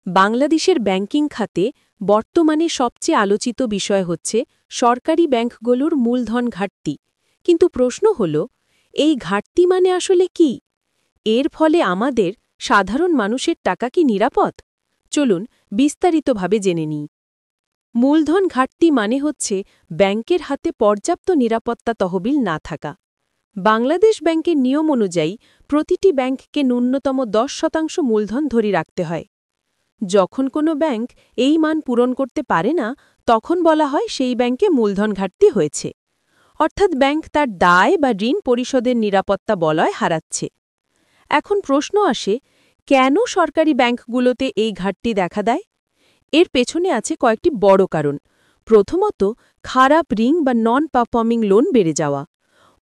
বাংলাদেশের ব্যাংকিং খাতে বর্তমানে সবচেয়ে আলোচিত বিষয় হচ্ছে সরকারি ব্যাংকগুলোর মূলধন ঘাটতি। কিন্তু প্রশ্ন হল, এই ঘাটতি মানে আসলে কি? এর ফলে আমাদের সাধারণ মানুষের টাকা কি নিরাপদ? চলুন বিস্তারিতভাবে জেনে নিই। মূলধন ঘাটতি মানে হচ্ছে ব্যাংকের হাতে পর্যাপ্ত নিরাপত্তা তহবিল না থাকা। বাংলাদেশ ব্যাংকের নিয়ম অনুযায়ী প্রতিটি ব্যাংককে ন্যূনতম 10% মূলধন ধরে রাখতে হয়। যখন কোনো ব্যাংক এই মান পূরণ করতে পারে না, তখন বলা হয় সেই ব্যাংকে মূলধন ঘাটতি হয়েছে। অর্থাৎ ব্যাংক তার দায় বা ঋণ পরিশোধের নিরাপত্তা বলয় হারাচ্ছে। এখন প্রশ্ন আসে, কেন সরকারি ব্যাংকগুলোতে এই ঘাটতি দেখা দেয়? এর পেছনে আছে কয়েকটি বড় কারণ। প্রথমত, খারাপ ঋণ বা নন পারফর্মিং লোন বেড়ে যাওয়া।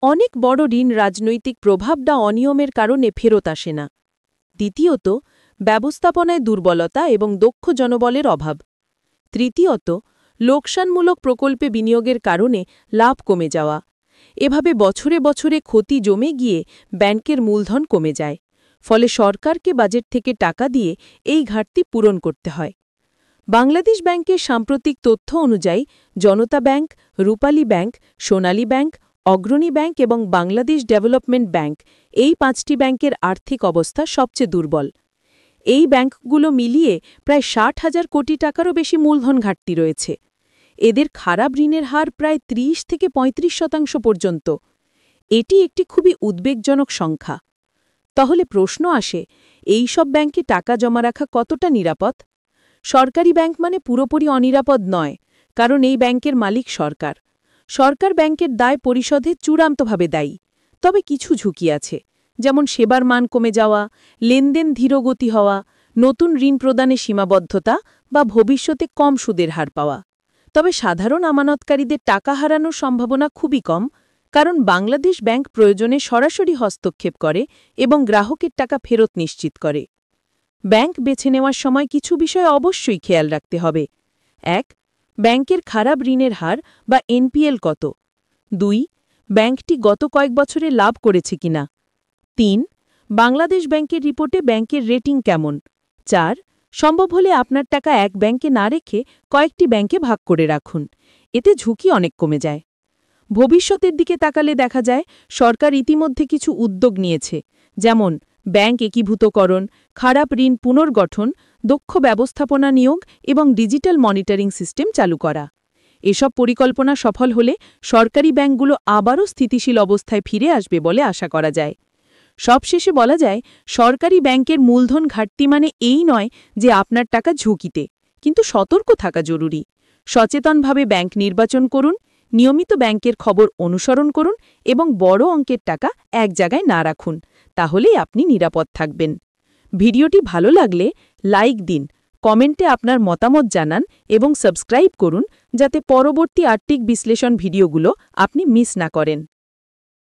অনেক বড় ঋণ রাজনৈতিক প্রভাব বা অনিয়মের কারণে ফেরত আসে না। দ্বিতীয়ত, ব্যবস্থাপনায় দুর্বলতা এবং দক্ষ জনবলের অভাব। তৃতীয়ত, লোকসানমূলক প্রকল্পে বিনিয়োগের কারণে লাভ কমে যাওয়া। এভাবে বছরে বছরে ক্ষতি জমে গিয়ে ব্যাংকের মূলধন কমে যায়। ফলে সরকারকে বাজেট থেকে টাকা দিয়ে এই ঘাটতি পূরণ করতে হয়। বাংলাদেশ ব্যাংকের সাম্প্রতিক তথ্য অনুযায়ী জনতা ব্যাংক, রূপালী ব্যাংক, সোনালী ব্যাংক, অগ্রণী ব্যাংক এবং বাংলাদেশ ডেভেলপমেন্ট ব্যাংক, এই 5টি ব্যাংকের আর্থিক অবস্থা সবচেয়ে দুর্বল। এই ব্যাংকগুলো মিলিয়ে প্রায় 60,000 কোটি টাকারও বেশি মূলধন ঘাটতি রয়েছে। এদের খারাপ ঋণের হার প্রায় 30 থেকে 35% পর্যন্ত। এটি একটি খুবই উদ্বেগজনক সংখ্যা। তাহলে প্রশ্ন আসে, এই সব ব্যাংকে টাকা জমা রাখা কতটা নিরাপদ? সরকারি ব্যাংক মানে পুরোপুরি অনিরাপদ নয়, কারণ এই ব্যাংকের মালিক সরকার। সরকার ব্যাংকের দায় পরিশোধে চূড়ান্তভাবে দায়ী। তবে কিছু ঝুঁকি আছে, যেমন সেবার মান কমে যাওয়া, লেনদেন ধীরগতি হওয়া, নতুন ঋণ প্রদানে সীমাবদ্ধতা বা ভবিষ্যতে কম সুদের হার পাওয়া। তবে সাধারণ আমানতকারীদের টাকা হারানোর সম্ভাবনা খুবই কম, কারণ বাংলাদেশ ব্যাংক প্রয়োজনে সরাসরি হস্তক্ষেপ করে এবং গ্রাহকের টাকা ফেরত নিশ্চিত করে। ব্যাংক বেছে নেওয়ার সময় কিছু বিষয় অবশ্যই খেয়াল রাখতে হবে। 1. ব্যাংকের খারাপ ঋণের হার বা এনপিএল কত? 2. ব্যাংকটি গত কয়েক বছরে লাভ করেছে কিনা? 3. বাংলাদেশ ব্যাংকের রিপোর্টে ব্যাংকের রেটিং কেমন? 4. সম্ভব হলে আপনার টাকা এক ব্যাংকে না রেখে কয়েকটি ব্যাংকে ভাগ করে রাখুন। এতে ঝুঁকি অনেক কমে যায়। ভবিষ্যতের দিকে তাকালে দেখা যায় সরকার ইতিমধ্যে কিছু উদ্যোগ নিয়েছে, যেমন ব্যাংক একীভূতকরণ, খারাপ ঋণ পুনর্গঠন, দক্ষ ব্যবস্থাপনা নিয়োগ এবং ডিজিটাল মনিটরিং সিস্টেম চালু করা। এসব পরিকল্পনা সফল হলে সরকারি ব্যাংকগুলো আবারও স্থিতিশীল অবস্থায় ফিরে আসবে বলে আশা করা যায়। সবশেষে বলা যায়, সরকারি ব্যাংকের মূলধন ঘাটতি মানে এই নয় যে আপনার টাকা ঝুঁকিতে, কিন্তু সতর্ক থাকা জরুরি। সচেতনভাবে ব্যাংক নির্বাচন করুন, নিয়মিত ব্যাংকের খবর অনুসরণ করুন এবং বড় অঙ্কের টাকা এক জায়গায় না রাখুন। তাহলেই আপনি নিরাপদ থাকবেন। ভিডিওটি ভালো লাগলে লাইক দিন, কমেন্টে আপনার মতামত জানান এবং সাবস্ক্রাইব করুন, যাতে পরবর্তী আর্থিক বিশ্লেষণ ভিডিওগুলো আপনি মিস না করেন।